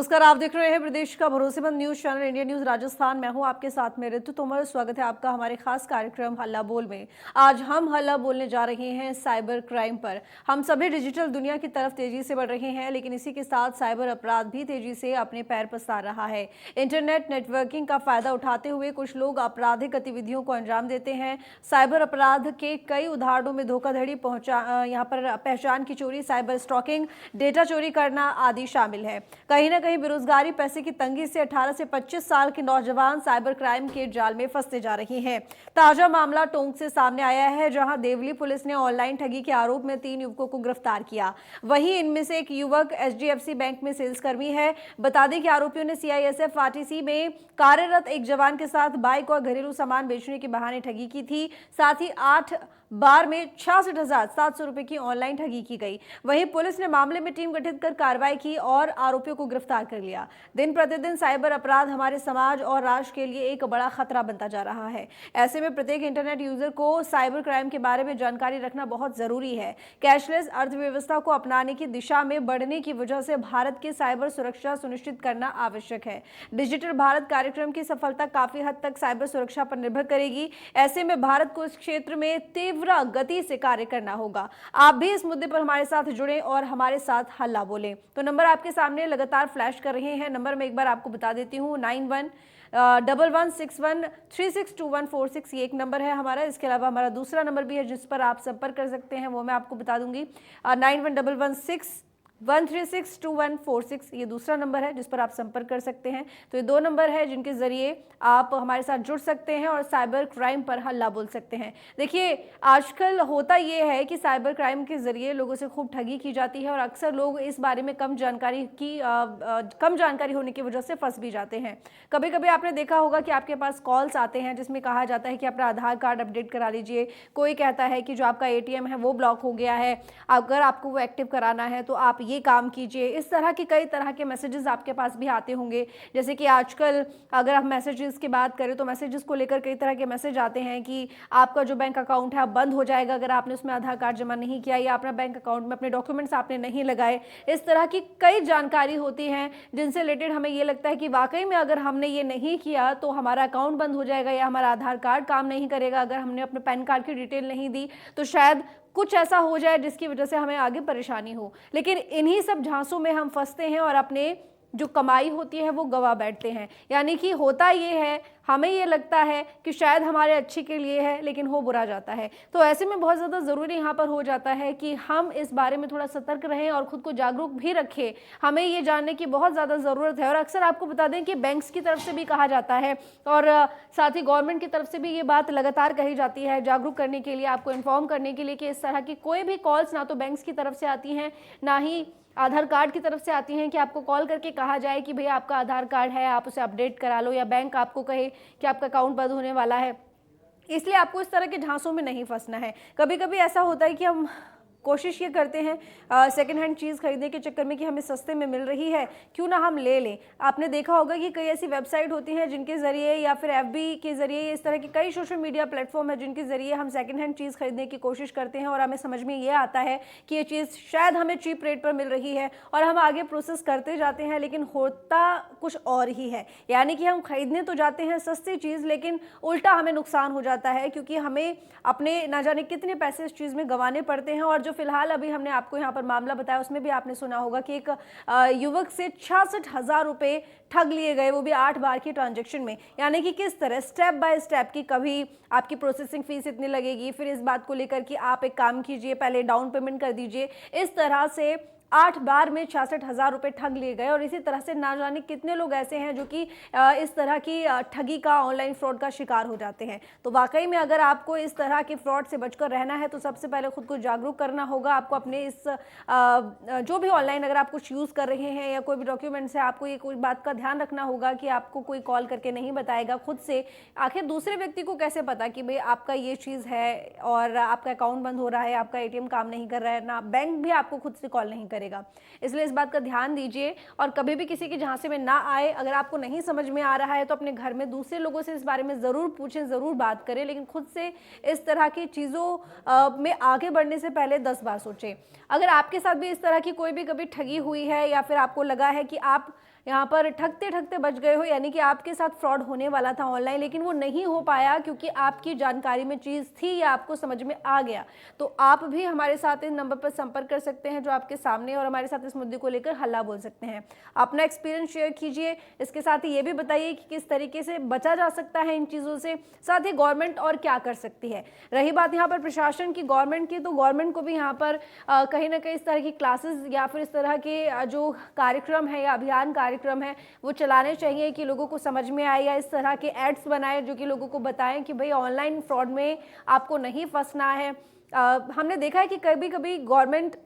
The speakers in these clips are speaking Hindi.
नमस्कार, आप देख रहे हैं प्रदेश का भरोसेमंद news channel India news Rajasthan. मैं हूं आपके साथ में ऋतु तोमर। स्वागत है आपका हमारे खास कार्यक्रम हल्ला बोल में। आज हम हल्ला बोलने जा रहे हैं साइबर क्राइम पर। हम सभी डिजिटल दुनिया की तरफ तेजी से बढ़ रहे हैं, लेकिन इसी के साथ साइबर अपराध भी तेजी से अपने पैर पसार रहा है। इंटरनेट नेटवर्किंग का फायदा उठाते हुए कुछ लोग आपराधिक गतिविधियों को अंजाम देते हैं। साइबर अपराध के कई उदाहरणों में धोखाधड़ी, यहाँ पर पहचान की चोरी, साइबर स्टॉकिंग, डेटा चोरी करना आदि शामिल है। कहीं ना कहीं बेरोजगारी, पैसे की तंगी से 18 से 25 साल के नौजवान साइबर क्राइम के जाल में फंसते जा रहे हैं। ताजा मामला टोंक से सामने आया है, जहां देवली पुलिस ने ऑनलाइन ठगी के आरोप में 3 युवकों को गिरफ्तार किया। वहीं इनमें से एक युवक एचडीएफसी बैंक में सेल्स कर्मी है। बता दें कि आरोपियों ने सीआईएसएफ आरटीसी में कार्यरत एक जवान के साथ बाइक और घरेलू सामान बेचने के बहाने ठगी की थी। साथ ही 8 बार में 66,700 रुपए की ऑनलाइन ठगी की गई। वहीं पुलिस ने मामले में टीम गठित कर कार्रवाई की और आरोपियों को गिरफ्तार कर लिया। दिन प्रतिदिन साइबर अपराध हमारे समाज और राष्ट्र के लिए एक बड़ा खतरा बनता जा रहा है। ऐसे में प्रत्येक इंटरनेट यूजर को साइबर क्राइम के बारे में जानकारी रखना बहुत जरूरी है। कैशलेस अर्थव्यवस्था को अपनाने की दिशा में बढ़ने की वजह से भारत की साइबर सुरक्षा सुनिश्चित करना आवश्यक है। डिजिटल भारत कार्यक्रम की सफलता काफी हद तक साइबर सुरक्षा पर निर्भर करेगी। ऐसे में भारत को इस क्षेत्र में तीव्र गति से कार्य करना होगा। आप भी इस मुद्दे पर हमारे साथ जुड़ें और हमारे साथ हल्ला बोलें। तो नंबर आपके सामने लगातार फ्लैश कर रहे हैं। नंबर मैं एक बार आपको बता देती हूँ, 911161362146 ये एक नंबर है हमारा। इसके अलावा हमारा दूसरा नंबर भी है जिस पर आप संपर्क कर सकते हैं, वो मैं आपको बता दूंगी। 911161362146 ये दूसरा नंबर है जिस पर आप संपर्क कर सकते हैं। तो ये 2 नंबर है जिनके जरिए आप हमारे साथ जुड़ सकते हैं और साइबर क्राइम पर हल्ला बोल सकते हैं। देखिए, आजकल होता ये है कि साइबर क्राइम के जरिए लोगों से खूब ठगी की जाती है और अक्सर लोग इस बारे में कम जानकारी होने की वजह से फंस भी जाते हैं। कभी कभी आपने देखा होगा कि आपके पास कॉल्स आते हैं जिसमें कहा जाता है कि अपना आधार कार्ड अपडेट करा लीजिए। कोई कहता है कि जो आपका एटीएम है वो ब्लॉक हो गया है, अगर आपको वो एक्टिव कराना है तो आप ये काम कीजिए। इस तरह के कई तरह के मैसेजेस आपके पास भी आते होंगे। जैसे कि आजकल अगर आप मैसेजेस की बात करें तो मैसेजेस को लेकर कई तरह के मैसेज आते हैं कि आपका जो बैंक अकाउंट है बंद हो जाएगा अगर आपने उसमें आधार कार्ड जमा नहीं किया या अपना बैंक अकाउंट में अपने डॉक्यूमेंट्स आपने नहीं लगाए। इस तरह की कई जानकारी होती हैं जिनसे रिलेटेड हमें ये लगता है कि वाकई में अगर हमने ये नहीं किया तो हमारा अकाउंट बंद हो जाएगा या हमारा आधार कार्ड काम नहीं करेगा। अगर हमने अपने पैन कार्ड की डिटेल नहीं दी तो शायद कुछ ऐसा हो जाए जिसकी वजह से हमें आगे परेशानी हो। लेकिन इन्हीं सब झांसों में हम फंसते हैं और अपने जो कमाई होती है वो गवा बैठते हैं। यानी कि होता ये है, हमें ये लगता है कि शायद हमारे अच्छे के लिए है लेकिन हो बुरा जाता है। तो ऐसे में बहुत ज़्यादा ज़रूरी यहाँ पर हो जाता है कि हम इस बारे में थोड़ा सतर्क रहें और ख़ुद को जागरूक भी रखें। हमें ये जानने की बहुत ज़्यादा ज़रूरत है। और अक्सर आपको बता दें कि बैंक्स की तरफ से भी कहा जाता है और साथ ही गवर्नमेंट की तरफ से भी ये बात लगातार कही जाती है जागरूक करने के लिए, आपको इन्फॉर्म करने के लिए कि इस तरह की कोई भी कॉल्स ना तो बैंक्स की तरफ से आती हैं ना ही आधार कार्ड की तरफ से आती हैं कि आपको कॉल करके कहा जाए कि भैया आपका आधार कार्ड है आप उसे अपडेट करा लो, या बैंक आपको कहे कि आपका अकाउंट बंद होने वाला है। इसलिए आपको इस तरह के झांसों में नहीं फंसना है। कभी कभी ऐसा होता है कि हम कोशिश ये करते हैं सेकेंड हैंड चीज़ खरीदने के चक्कर में कि हमें सस्ते में मिल रही है, क्यों ना हम ले लें। आपने देखा होगा कि कई ऐसी वेबसाइट होती हैं जिनके ज़रिए या फिर एफबी के ज़रिए, इस तरह के कई सोशल मीडिया प्लेटफॉर्म है जिनके ज़रिए हम सेकेंड हैंड चीज़ खरीदने की कोशिश करते हैं और हमें समझ में ये आता है कि ये चीज़ शायद हमें चीप रेट पर मिल रही है और हम आगे प्रोसेस करते जाते हैं, लेकिन होता कुछ और ही है। यानी कि हम खरीदने तो जाते हैं सस्ती चीज़ लेकिन उल्टा हमें नुकसान हो जाता है, क्योंकि हमें अपने ना जाने कितने पैसे इस चीज़ में गंवाने पड़ते हैं। और फिलहाल अभी हमने आपको यहाँ पर मामला बताया उसमें भी आपने सुना होगा कि एक युवक से 66,000 रुपए ठग लिए गए, वो भी 8 बार की ट्रांजैक्शन में। यानी कि किस तरह स्टेप बाय स्टेप की कभी आपकी प्रोसेसिंग फीस इतनी लगेगी, फिर इस बात को लेकर कि आप एक काम कीजिए पहले डाउन पेमेंट कर दीजिए। इस तरह से 8 बार में 66,000 रुपए ठग लिए गए। और इसी तरह से ना जाने कितने लोग ऐसे हैं जो कि इस तरह की ठगी का, ऑनलाइन फ्रॉड का शिकार हो जाते हैं। तो वाकई में अगर आपको इस तरह के फ्रॉड से बचकर रहना है तो सबसे पहले खुद को जागरूक करना होगा। आपको अपने इस जो भी ऑनलाइन अगर आप कुछ यूज़ कर रहे हैं या कोई भी डॉक्यूमेंट्स है, आपको ये कोई बात का ध्यान रखना होगा कि आपको कोई कॉल करके नहीं बताएगा खुद से। आखिर दूसरे व्यक्ति को कैसे पता कि भाई आपका ये चीज़ है और आपका अकाउंट बंद हो रहा है, आपका एटीएम काम नहीं कर रहा है, ना बैंक भी आपको खुद से कॉल नहीं करेगा। इसलिए इस बात का ध्यान दीजिए और कभी भी किसी के झांसे में ना आए। अगर आपको नहीं समझ में आ रहा है तो अपने घर में दूसरे लोगों से इस बारे में ज़रूर पूछें, ज़रूर बात करें, लेकिन खुद से इस तरह की चीज़ों में आगे बढ़ने से पहले 10 बार सोचें। अगर आपके साथ भी इस तरह की कोई भी कभी ठगी हुई है या फिर आपको लगा है कि आप यहाँ पर ठगते ठगते बच गए हो, यानी कि आपके साथ फ्रॉड होने वाला था ऑनलाइन लेकिन वो नहीं हो पाया क्योंकि आपकी जानकारी में चीज़ थी या आपको समझ में आ गया। तो आप भी हमारे साथ इस नंबर पर संपर्क कर सकते हैं जो आपके सामने, और हमारे साथ इस मुद्दे को लेकर हल्ला बोल सकते हैं। अपना एक्सपीरियंस शेयर कीजिए, इसके साथ ही ये भी बताइए कि किस तरीके से बचा जा सकता है इन चीज़ों से, साथ ही गवर्नमेंट और क्या कर सकती है। रही बात यहाँ पर प्रशासन की, गवर्नमेंट की, तो गवर्नमेंट को भी यहाँ पर कहीं ना कहीं इस तरह की क्लासेस या फिर इस तरह के जो कार्यक्रम है या अभियान कार्यक्रम है वो चलाने चाहिए कि लोगों को समझ में आए, या इस तरह के एड्स बनाए जो कि लोगों को बताएं कि भाई ऑनलाइन फ्रॉड में आपको नहीं फंसना है। हमने देखा है कि कभी कभी गवर्नमेंट,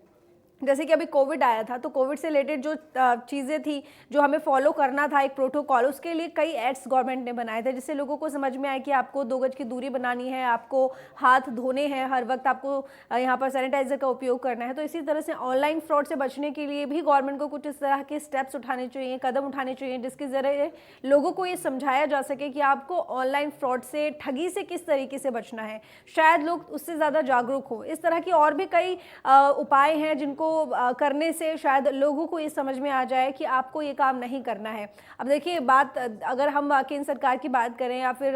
जैसे कि अभी कोविड आया था तो कोविड से रिलेटेड जो चीज़ें थी जो हमें फॉलो करना था एक प्रोटोकॉल, उसके लिए कई एड्स गवर्नमेंट ने बनाए थे जिससे लोगों को समझ में आया कि आपको 2 गज की दूरी बनानी है, आपको हाथ धोने हैं हर वक्त, आपको यहाँ पर सैनिटाइजर का उपयोग करना है। तो इसी तरह से ऑनलाइन फ्रॉड से बचने के लिए भी गवर्नमेंट को कुछ इस तरह के स्टेप्स उठाने चाहिए, कदम उठाने चाहिए जिसके ज़रिए लोगों को ये समझाया जा सके कि आपको ऑनलाइन फ्रॉड से, ठगी से किस तरीके से बचना है। शायद लोग उससे ज़्यादा जागरूक हो। इस तरह की और भी कई उपाय हैं जिनको करने से शायद लोगों को ये समझ में आ जाए कि आपको ये काम नहीं करना है। अब देखिए बात, अगर हम केंद्र सरकार की बात करें या फिर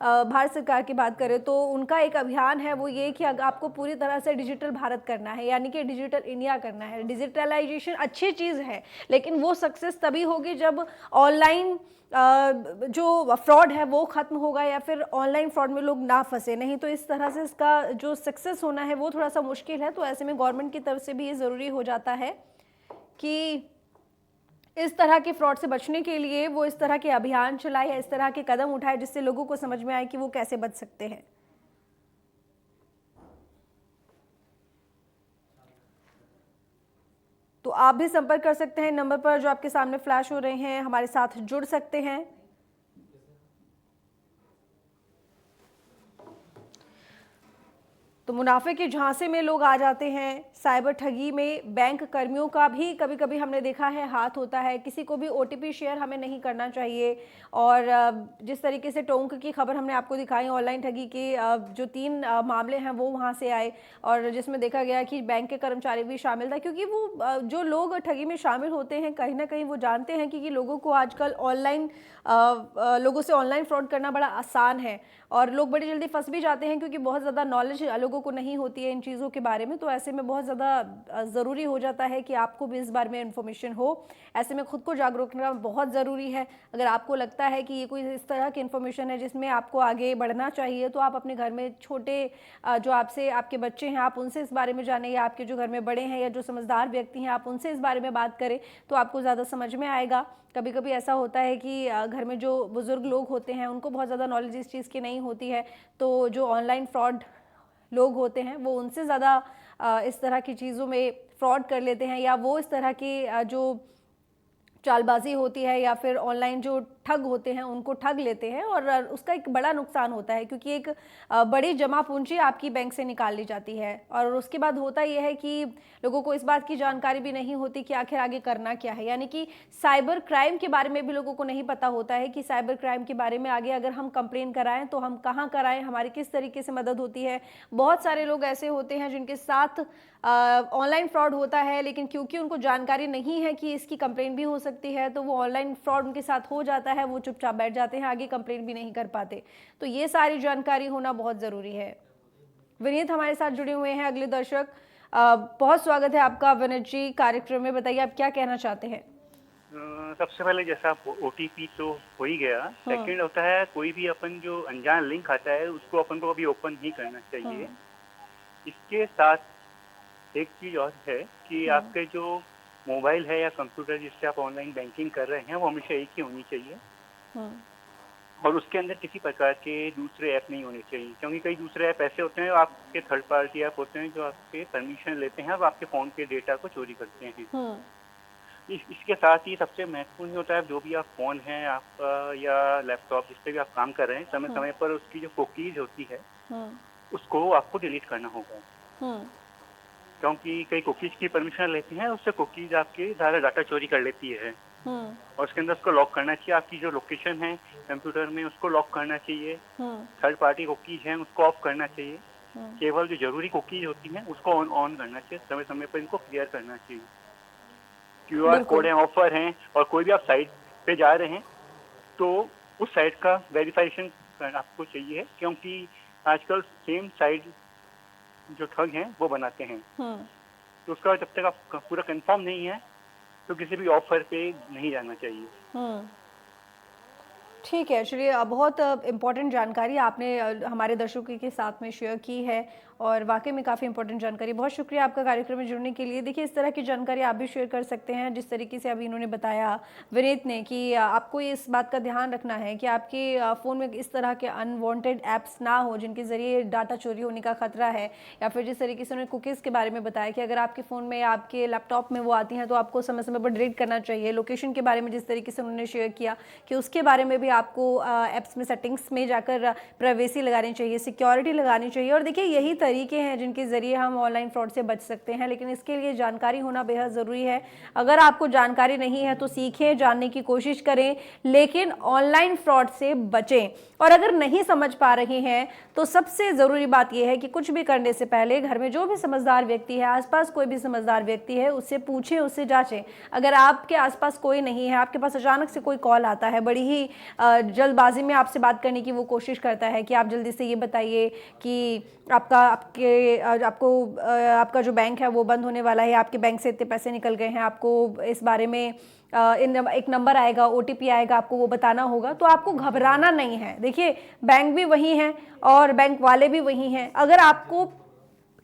भारत सरकार की बात करें तो उनका एक अभियान है वो ये कि आपको पूरी तरह से डिजिटल भारत करना है, यानी कि डिजिटल इंडिया करना है। डिजिटलाइजेशन अच्छी चीज़ है लेकिन वो सक्सेस तभी होगी जब ऑनलाइन जो फ्रॉड है वो ख़त्म होगा या फिर ऑनलाइन फ्रॉड में लोग ना फंसे। नहीं तो इस तरह से इसका जो सक्सेस होना है वो थोड़ा सा मुश्किल है। तो ऐसे में गवर्नमेंट की तरफ से भी ये ज़रूरी हो जाता है कि इस तरह के फ्रॉड से बचने के लिए वो इस तरह के अभियान चलाए या इस तरह के कदम उठाए जिससे लोगों को समझ में आए कि वो कैसे बच सकते हैं। तो आप भी संपर्क कर सकते हैं नंबर पर जो आपके सामने फ्लैश हो रहे हैं, हमारे साथ जुड़ सकते हैं। तो मुनाफे के झांसे में लोग आ जाते हैं। साइबर ठगी में बैंक कर्मियों का भी कभी कभी हमने देखा है हाथ होता है। किसी को भी ओटीपी शेयर हमें नहीं करना चाहिए। और जिस तरीके से टोंक की खबर हमने आपको दिखाई, ऑनलाइन ठगी के जो 3 मामले हैं वो वहां से आए और जिसमें देखा गया कि बैंक के कर्मचारी भी शामिल था, क्योंकि वो जो लोग ठगी में शामिल होते हैं कहीं ना कहीं वो जानते हैं कि लोगों को आजकल ऑनलाइन लोगों से ऑनलाइन फ्रॉड करना बड़ा आसान है और लोग बड़ी जल्दी फंस भी जाते हैं क्योंकि बहुत ज़्यादा नॉलेज लोगों को नहीं होती है इन चीज़ों के बारे में। तो ऐसे में बहुत ज़्यादा ज़रूरी हो जाता है कि आपको भी इस बारे में इन्फॉर्मेशन हो। ऐसे में खुद को जागरूक रखना बहुत ज़रूरी है। अगर आपको लगता है कि ये कोई इस तरह की इन्फॉर्मेशन है जिसमें आपको आगे बढ़ना चाहिए तो आप अपने घर में छोटे जो आपसे आपके बच्चे हैं आप उनसे इस बारे में जानें, या आपके जो घर में बड़े हैं या जो समझदार व्यक्ति हैं आप उनसे इस बारे में बात करें तो आपको ज़्यादा समझ में आएगा। कभी कभी ऐसा होता है कि घर में जो बुज़ुर्ग लोग होते हैं उनको बहुत ज़्यादा नॉलेज इस चीज़ की नहीं होती है, तो जो ऑनलाइन फ्रॉड लोग होते हैं वो उनसे ज़्यादा इस तरह की चीज़ों में फ्रॉड कर लेते हैं, या वो इस तरह की जो चालबाजी होती है या फिर ऑनलाइन जो ठग होते हैं उनको ठग लेते हैं और उसका एक बड़ा नुकसान होता है क्योंकि एक बड़ी जमा पूंजी आपकी बैंक से निकाल ली जाती है। और उसके बाद होता यह है कि लोगों को इस बात की जानकारी भी नहीं होती कि आखिर आगे करना क्या है, यानी कि साइबर क्राइम के बारे में भी लोगों को नहीं पता होता है कि साइबर क्राइम के बारे में आगे अगर हम कंप्लेन कराएं तो हम कहाँ कराएं, हमारी किस तरीके से मदद होती है। बहुत सारे लोग ऐसे होते हैं जिनके साथ ऑनलाइन फ्रॉड होता है लेकिन क्योंकि उनको जानकारी नहीं है कि इसकी कंप्लेन भी हो सकती है तो वो ऑनलाइन फ्रॉड उनके साथ हो जाता है, वो चुपचाप बैठ जाते हैं, आगे कंप्लेन भी नहीं कर पाते। तो ये सारी जानकारी होना बहुत ज़रूरी है। विनीत हमारे साथ जुड़े हुए हैं अगले दर्शक। बहुत स्वागत है आपका विनीत जी कार्यक्रम में। बताइए आप क्या कहना चाहते हैं। सबसे पहले जैसा ओटीपी तो हो ही गया, सेकंड होता है कोई भी अपन जो अनजान लिंक आता है उसको अपन को कभी ओपन नहीं करना चाहिए। इसके साथ एक चीज और है कि आपके जो मोबाइल है या कंप्यूटर जिससे आप ऑनलाइन बैंकिंग कर रहे हैं वो हमेशा एक ही होनी चाहिए और उसके अंदर किसी प्रकार के दूसरे ऐप नहीं होने चाहिए, क्योंकि कई दूसरे ऐप ऐसे होते हैं आपके थर्ड पार्टी ऐप होते हैं जो आपके परमिशन लेते हैं और आपके फ़ोन के डेटा को चोरी करते हैं। इसके साथ ही सबसे महत्वपूर्ण होता है जो भी आप फ़ोन है आप या लैपटॉप जिस पे भी आप काम कर रहे हैं समय समय पर उसकी जो कुकीज़ होती है उसको आपको डिलीट करना होगा, क्योंकि कई कुकीज़ की परमिशन लेती हैं उससे कुकीज़ आपके सारा डाटा चोरी कर लेती है और उसके अंदर उसको लॉक करना चाहिए। आपकी जो लोकेशन है कंप्यूटर में उसको लॉक करना चाहिए, थर्ड पार्टी कुकीज़ हैं उसको ऑफ करना चाहिए, केवल जो जरूरी कुकीज़ होती हैं उसको ऑन करना चाहिए, समय समय पर इनको क्लियर करना चाहिए। QR बिल्कुल। कोड हैं, ऑफर हैं, और कोई भी आप साइट पे जा रहे हैं तो उस साइट का वेरिफिकेशन आपको चाहिए, क्योंकि आजकल सेम साइट जो ठग हैं वो बनाते हैं। हम्म। तो उसका जब तक आप पूरा कंफर्म नहीं है तो किसी भी ऑफर पे नहीं जाना चाहिए। हम्म। ठीक है, चलिए बहुत इम्पोर्टेंट जानकारी आपने हमारे दर्शकों के साथ में शेयर की है और वाकई में काफ़ी इंपॉर्टेंट जानकारी। बहुत शुक्रिया आपका कार्यक्रम में जुड़ने के लिए। देखिए, इस तरह की जानकारी आप भी शेयर कर सकते हैं, जिस तरीके से अभी इन्होंने बताया विनीत ने कि आपको इस बात का ध्यान रखना है कि आपके फ़ोन में इस तरह के अनवांटेड ऐप्स ना हो जिनके ज़रिए डाटा चोरी होने का खतरा है, या फिर जिस तरीके से उन्होंने कुकीज़ के बारे में बताया कि अगर आपके फ़ोन में, आपके लैपटॉप में वो आती हैं तो आपको समय समय पर डिलीट करना चाहिए। लोकेशन के बारे में जिस तरीके से उन्होंने शेयर किया कि उसके बारे में भी आपको ऐप्स में सेटिंग्स में जाकर प्राइवेसी लगानी चाहिए, सिक्योरिटी लगानी चाहिए। और देखिए, यही तरीके हैं जिनके ज़रिए हम ऑनलाइन फ्रॉड से बच सकते हैं, लेकिन इसके लिए जानकारी होना बेहद ज़रूरी है। अगर आपको जानकारी नहीं है तो सीखें, जानने की कोशिश करें, लेकिन ऑनलाइन फ्रॉड से बचें। और अगर नहीं समझ पा रहे हैं तो सबसे ज़रूरी बात यह है कि कुछ भी करने से पहले घर में जो भी समझदार व्यक्ति है, आसपास कोई भी समझदार व्यक्ति है, उससे पूछें, उससे जांचें। अगर आपके आसपास कोई नहीं है, आपके पास अचानक से कोई कॉल आता है, बड़ी ही जल्दबाजी में आपसे बात करने की वो कोशिश करता है कि आप जल्दी से ये बताइए कि आपका जो बैंक है वो बंद होने वाला है, आपके बैंक से इतने पैसे निकल गए हैं, आपको इस बारे में एक नंबर आएगा, OTP आएगा, आपको वो बताना होगा। तो आपको घबराना नहीं है। देखिए, बैंक भी वही हैं और बैंक वाले भी वही हैं। अगर आपको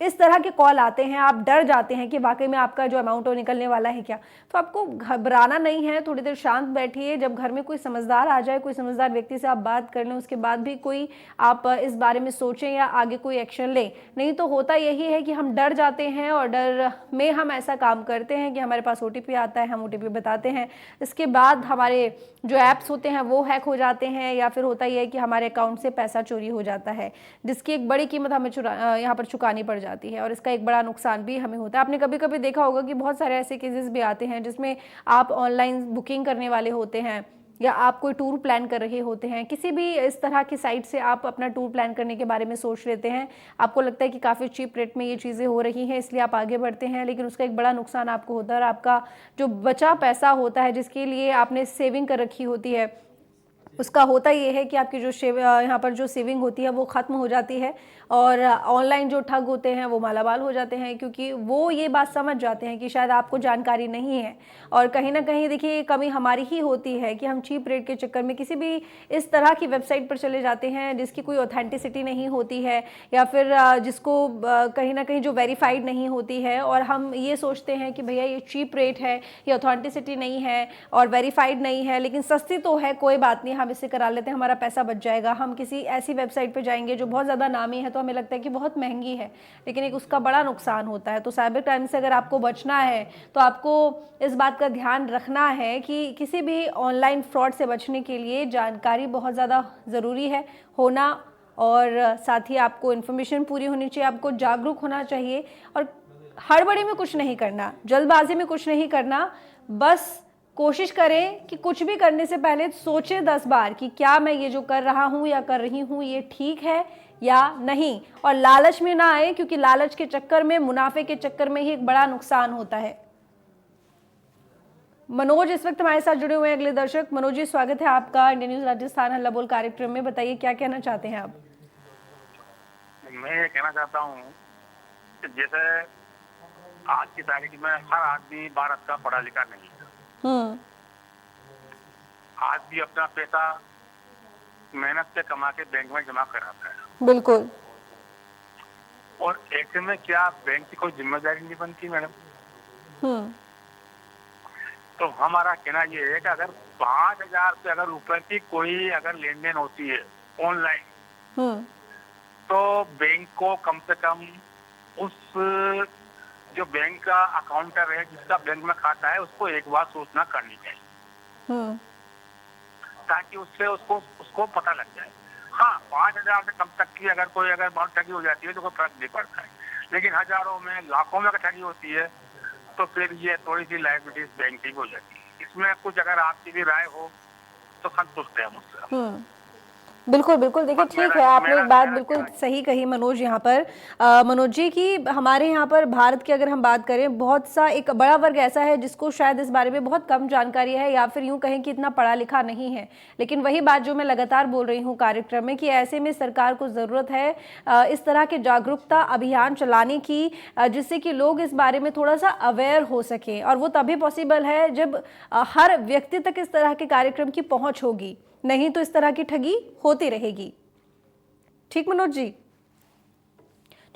इस तरह के कॉल आते हैं, आप डर जाते हैं कि वाकई में आपका जो अमाउंट वो निकलने वाला है क्या, तो आपको घबराना नहीं है। थोड़ी देर शांत बैठिए। जब घर में कोई समझदार आ जाए, कोई समझदार व्यक्ति से आप बात कर लें, उसके बाद भी कोई आप इस बारे में सोचें या आगे कोई एक्शन लें। नहीं तो होता यही है कि हम डर जाते हैं और डर में हम ऐसा काम करते हैं कि हमारे पास OTP आता है, हम OTP बताते हैं, इसके बाद हमारे जो ऐप्स होते हैं वो हैक हो जाते हैं, या फिर होता यह है कि हमारे अकाउंट से पैसा चोरी हो जाता है, जिसकी एक बड़ी कीमत हमें यहाँ पर चुकानी पड़ जाती है और इसका एक बड़ा नुकसान भी हमें होता है। आपने कभी कभी देखा होगा कि बहुत सारे ऐसे केसेस भी आते हैं जिसमें आप ऑनलाइन बुकिंग करने वाले होते हैं या आप कोई टूर प्लान कर रहे होते हैं, किसी भी इस तरह की साइट से आप अपना टूर प्लान करने के बारे में सोच लेते हैं, आपको लगता है कि काफ़ी चीप रेट में ये चीज़ें हो रही हैं, इसलिए आप आगे बढ़ते हैं, लेकिन उसका एक बड़ा नुकसान आपको होता है और आपका जो बचा पैसा होता है, जिसके लिए आपने सेविंग कर रखी होती है, उसका होता ये है कि आपकी जो यहाँ पर जो सेविंग होती है वो ख़त्म हो जाती है और ऑनलाइन जो ठग होते हैं वो मालामाल हो जाते हैं, क्योंकि वो ये बात समझ जाते हैं कि शायद आपको जानकारी नहीं है। और कहीं ना कहीं देखिए, ये कमी हमारी ही होती है कि हम चीप रेट के चक्कर में किसी भी इस तरह की वेबसाइट पर चले जाते हैं जिसकी कोई ऑथेंटिसिटी नहीं होती है, या फिर जिसको कहीं ना कहीं जो वेरीफाइड नहीं होती है, और हम ये सोचते हैं कि भैया ये चीप रेट है, ये ऑथेंटिसिटी नहीं है और वेरीफाइड नहीं है, लेकिन सस्ती तो है, कोई बात नहीं, हम इसे करा लेते हैं, हमारा पैसा बच जाएगा। हम किसी ऐसी वेबसाइट पे जाएंगे जो बहुत ज़्यादा नामी है तो हमें लगता है कि बहुत महंगी है, लेकिन एक उसका बड़ा नुकसान होता है। तो साइबर क्राइम से अगर आपको बचना है तो आपको इस बात का ध्यान रखना है कि किसी भी ऑनलाइन फ्रॉड से बचने के लिए जानकारी बहुत ज़्यादा ज़रूरी है होना, और साथ ही आपको इन्फॉर्मेशन पूरी होनी चाहिए, आपको जागरूक होना चाहिए और हड़बड़ी में कुछ नहीं करना, जल्दबाजी में कुछ नहीं करना। बस कोशिश करें कि कुछ भी करने से पहले सोचें 10 बार कि क्या मैं ये जो कर रहा हूँ या कर रही हूँ ये ठीक है या नहीं, और लालच में ना आए, क्योंकि लालच के चक्कर में, मुनाफे के चक्कर में ही एक बड़ा नुकसान होता है। मनोज इस वक्त हमारे साथ जुड़े हुए हैं, अगले दर्शक। मनोज जी, स्वागत है आपका इंडियन न्यूज राजस्थान हल्ला बोल कार्यक्रम में। बताइए क्या कहना चाहते हैं आप? मैं ये कहना चाहता हूँ कि जैसे आज की तारीख में हर आदमी भारत का पढ़ा लिखा नहीं है। आज भी अपना पैसा मेहनत से कमा के बैंक में जमा कराता है। बिल्कुल। और ऐसे में क्या बैंक की कोई जिम्मेदारी नहीं बनती मैडम? तो हमारा कहना ये है कि अगर 5,000 से अगर रुपए की कोई अगर लेन देन होती है ऑनलाइन, तो बैंक को कम से कम उस जो बैंक का अकाउंटर है, जिसका बैंक में खाता है, उसको एक बार सूचना करनी चाहिए, ताकि उससे उसको पता लग जाए। हाँ, 5,000 से कम तक की अगर बहुत ठगी हो जाती है तो कोई फर्क नहीं पड़ता है, लेकिन हजारों में, लाखों में अगर ठगी होती है तो फिर ये थोड़ी सी लायबिलिटीज बैंक की हो जाती है। इसमें कुछ अगर आपकी भी राय हो तो संतुष्ट है मुझसे। बिल्कुल बिल्कुल, देखिए ठीक है, आपने एक बात बिल्कुल सही कही मनोज यहाँ पर। मनोज जी की हमारे यहाँ पर भारत की अगर हम बात करें, बहुत सा एक बड़ा वर्ग ऐसा है जिसको शायद इस बारे में बहुत कम जानकारी है, या फिर यूं कहें कि इतना पढ़ा लिखा नहीं है। लेकिन वही बात जो मैं लगातार बोल रही हूँ कार्यक्रम में, कि ऐसे में सरकार को ज़रूरत है इस तरह के जागरूकता अभियान चलाने की, जिससे कि लोग इस बारे में थोड़ा सा अवेयर हो सकें। और वो तभी पॉसिबल है जब हर व्यक्ति तक इस तरह के कार्यक्रम की पहुँच होगी, नहीं तो इस तरह की ठगी होती रहेगी। ठीक मनोज जी,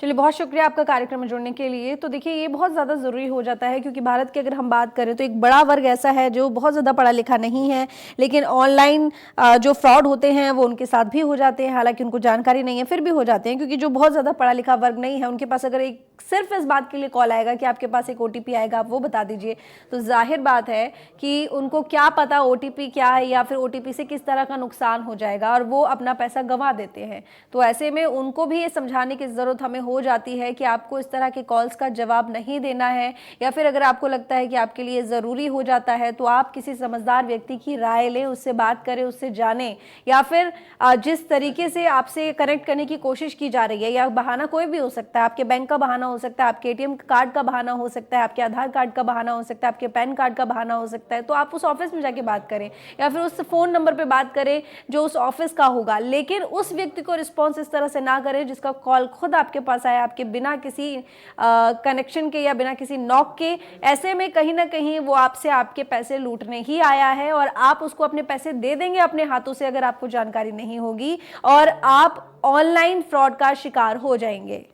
चलिए बहुत शुक्रिया आपका कार्यक्रम में जुड़ने के लिए। तो देखिए ये बहुत ज़्यादा ज़रूरी हो जाता है, क्योंकि भारत की अगर हम बात करें तो एक बड़ा वर्ग ऐसा है जो बहुत ज़्यादा पढ़ा लिखा नहीं है, लेकिन ऑनलाइन जो फ्रॉड होते हैं वो उनके साथ भी हो जाते हैं। हालांकि उनको जानकारी नहीं है फिर भी हो जाते हैं, क्योंकि जो बहुत ज़्यादा पढ़ा लिखा वर्ग नहीं है उनके पास अगर एक सिर्फ इस बात के लिए कॉल आएगा कि आपके पास एक OTP आएगा, आप वो बता दीजिए, तो जाहिर बात है कि उनको क्या पता OTP क्या है या फिर OTP से किस तरह का नुकसान हो जाएगा, और वो अपना पैसा गंवा देते हैं। तो ऐसे में उनको भी ये समझाने की ज़रूरत हमें हो जाती है कि आपको इस तरह के कॉल्स का जवाब नहीं देना है, या फिर अगर आपको लगता है कि आपके लिए ज़रूरी हो जाता है तो आप किसी समझदार व्यक्ति की राय लें, उससे बात करें, उससे जानें, या फिर जिस तरीके से आपसे कनेक्ट करने की कोशिश की जा रही है, या बहाना कोई भी हो सकता है, आपके बैंक का बहाना हो सकता है, आपके ATM कार्ड का बहाना हो सकता है, आपके आधार कार्ड का बहाना हो सकता है, आपके पैन कार्ड का बहाना हो सकता है, तो आप उस ऑफिस में जाके बात करें, या फिर उस फ़ोन नंबर पे बात करें जो उस ऑफिस का होगा। लेकिन उस व्यक्ति को रिस्पॉन्स इस तरह से ना करें जिसका कॉल खुद आपके पास आया, आपके बिना किसी कनेक्शन के या बिना किसी नॉक के। ऐसे में कहीं ना कहीं वो आपसे आपके पैसे लूटने ही आया है, और आप उसको अपने पैसे दे देंगे अपने हाथों से अगर आपको जानकारी नहीं होगी, और आप ऑनलाइन फ्रॉड का शिकार हो जाएंगे।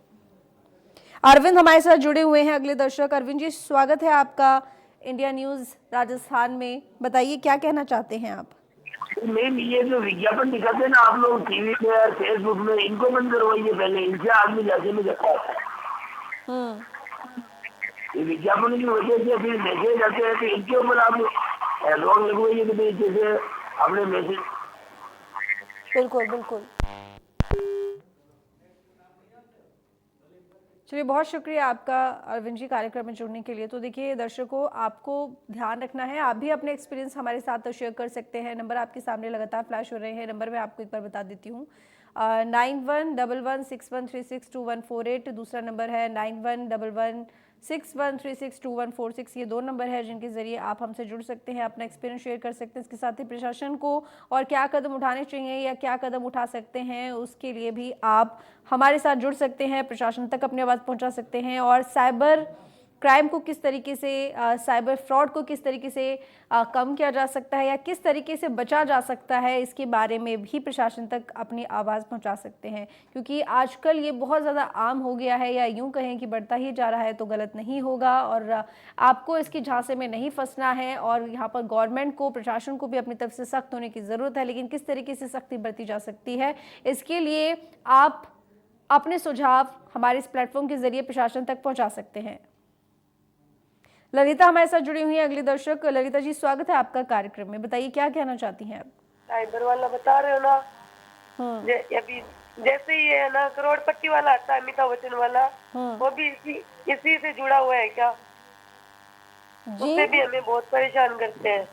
अरविंद हमारे साथ जुड़े हुए हैं अगले दर्शक। अरविंद जी, स्वागत है आपका इंडिया न्यूज़ राजस्थान में। बताइए क्या कहना चाहते हैं आप। मैम, ये जो विज्ञापन दिखाते हैं ना आप लोग टीवी पे और फेसबुक में, इनको बंद करवाइए पहले, इनसे आदमी जाके में जाता है। ये विज्ञापन की वजह से फिर मैसेज आते हैं, तो इनके ऊपर आप रोक लगवाइए कि भाई जैसे आपने मैसेज। बिल्कुल बिल्कुल, चलिए बहुत शुक्रिया आपका अरविंद जी कार्यक्रम में जुड़ने के लिए। तो देखिए दर्शकों, आपको ध्यान रखना है, आप भी अपने एक्सपीरियंस हमारे साथ शेयर कर सकते हैं। नंबर आपके सामने लगातार फ्लैश हो रहे हैं, नंबर मैं आपको एक बार बता देती हूँ, 911161362148। दूसरा नंबर है 911161362146। ये 2 नंबर है जिनके ज़रिए आप हमसे जुड़ सकते हैं, अपना एक्सपीरियंस शेयर कर सकते हैं। इसके साथ ही प्रशासन को और क्या कदम उठाने चाहिए या क्या कदम उठा सकते हैं उसके लिए भी आप हमारे साथ जुड़ सकते हैं, प्रशासन तक अपनी आवाज़ पहुंचा सकते हैं। और साइबर क्राइम को किस तरीके से, साइबर फ्रॉड को किस तरीके से कम किया जा सकता है या किस तरीके से बचा जा सकता है, इसके बारे में भी प्रशासन तक अपनी आवाज़ पहुंचा सकते हैं। क्योंकि आजकल ये बहुत ज़्यादा आम हो गया है, या यूं कहें कि बढ़ता ही जा रहा है तो गलत नहीं होगा, और आपको इसकी झांसे में नहीं फंसना है। और यहाँ पर गवर्नमेंट को, प्रशासन को भी अपनी तरफ से सख्त होने की ज़रूरत है, लेकिन किस तरीके से सख्ती बरती जा सकती है, इसके लिए आप अपने सुझाव हमारे इस प्लेटफॉर्म के ज़रिए प्रशासन तक पहुँचा सकते हैं। ललिता हमारे साथ जुड़ी हुई है अगली दर्शक। ललिता जी, स्वागत है आपका कार्यक्रम में। बताइए क्या कहना चाहती हैं आप। साइबर वाला बता रहे हो ना, अभी जैसे ही है ना करोड़पति वाला आता है, अमिताभ बच्चन वाला, वो भी इसी से जुड़ा हुआ है क्या? उससे भी हमें बहुत परेशान करते हैं।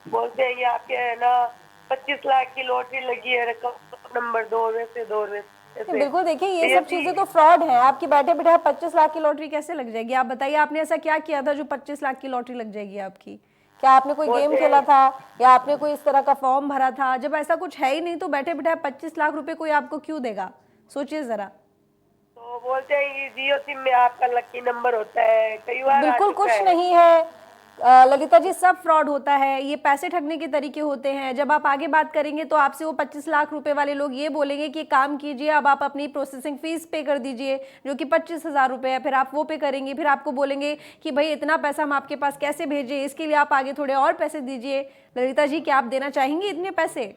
बोलते हैं ये आपके है ना 25 लाख की लॉटरी लगी है, रकम नंबर 2 वैसे 2 वैसे। बिल्कुल, देखिए ये सब चीजें तो फ्रॉड है। आपकी बैठे बैठे 25 लाख की लॉटरी कैसे लग जाएगी? आप बताइए, आपने ऐसा क्या किया था जो 25 लाख की लॉटरी लग जाएगी आपकी? क्या आपने कोई गेम खेला था या आपने कोई इस तरह का फॉर्म भरा था? जब ऐसा कुछ है ही नहीं तो बैठे बैठे 25 लाख रुपए कोई आपको क्यों देगा? सोचिए जरा। तो बोलते हैं ये जियो सिम में आपका लकी नंबर होता है, कई बार बिल्कुल कुछ नहीं है ललिता जी, सब फ्रॉड होता है। ये पैसे ठगने के तरीके होते हैं। जब आप आगे बात करेंगे तो आपसे वो 25 लाख रुपए वाले लोग ये बोलेंगे कि काम कीजिए, अब आप अपनी प्रोसेसिंग फीस पे कर दीजिए जो कि 25,000 रुपये है। फिर आप वो पे करेंगे, फिर आपको बोलेंगे कि भाई इतना पैसा हम आपके पास कैसे भेजें, इसके लिए आप आगे थोड़े और पैसे दीजिए। ललिता जी, क्या आप देना चाहेंगी इतने पैसे?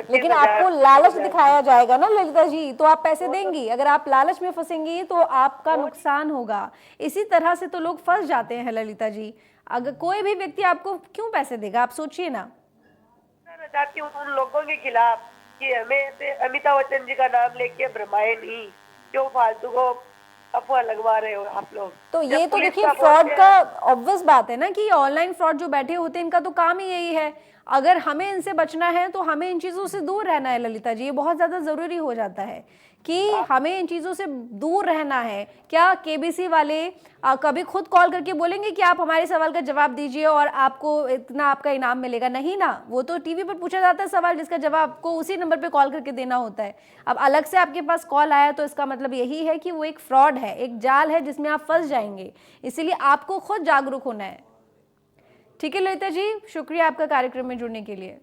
लेकिन आपको लालच दिखाया जाएगा ना ललिता जी, तो आप पैसे देंगी। अगर आप लालच में फंसेंगी तो आपका नुकसान होगा। इसी तरह से तो लोग फंस जाते हैं ललिता जी। अगर कोई भी व्यक्ति आपको क्यों पैसे देगा, आप सोचिए ना। जाती हूँ उन लोगों के खिलाफ कि हमें अमिताभ बच्चन जी का नाम लेके भ्रमाए नहीं, क्यों फालतू को अफवाह लगवा रहे हो आप लोग। तो ये तो देखिए फ्रॉड का ऑब्वियस बात है ना कि ऑनलाइन फ्रॉड जो बैठे होते हैं इनका तो काम ही यही है। अगर हमें इनसे बचना है तो हमें इन चीज़ों से दूर रहना है ललिता जी, ये बहुत ज़्यादा ज़रूरी हो जाता है कि हमें इन चीज़ों से दूर रहना है। क्या केबीसी वाले कभी खुद कॉल करके बोलेंगे कि आप हमारे सवाल का जवाब दीजिए और आपको इतना आपका इनाम मिलेगा? नहीं ना, वो तो टीवी पर पूछा जाता है सवाल जिसका जवाब आपको उसी नंबर पे कॉल करके देना होता है। अब अलग से आपके पास कॉल आया तो इसका मतलब यही है कि वो एक फ्रॉड है, एक जाल है जिसमें आप फंस जाएंगे। इसीलिए आपको खुद जागरूक होना है। ठीक है ललिता जी, शुक्रिया आपका कार्यक्रम में जुड़ने के लिए।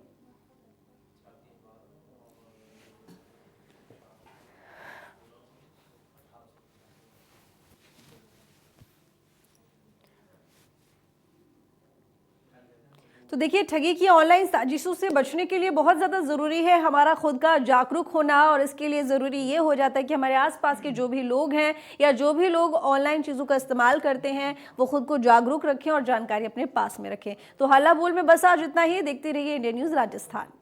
तो देखिए, ठगी की ऑनलाइन साजिशों से बचने के लिए बहुत ज़्यादा ज़रूरी है हमारा खुद का जागरूक होना, और इसके लिए ज़रूरी ये हो जाता है कि हमारे आसपास के जो भी लोग हैं या जो भी लोग ऑनलाइन चीज़ों का इस्तेमाल करते हैं वो खुद को जागरूक रखें और जानकारी अपने पास में रखें। तो हल्ला बोल में बस आज इतना ही। देखते रहिए इंडिया न्यूज़ राजस्थान।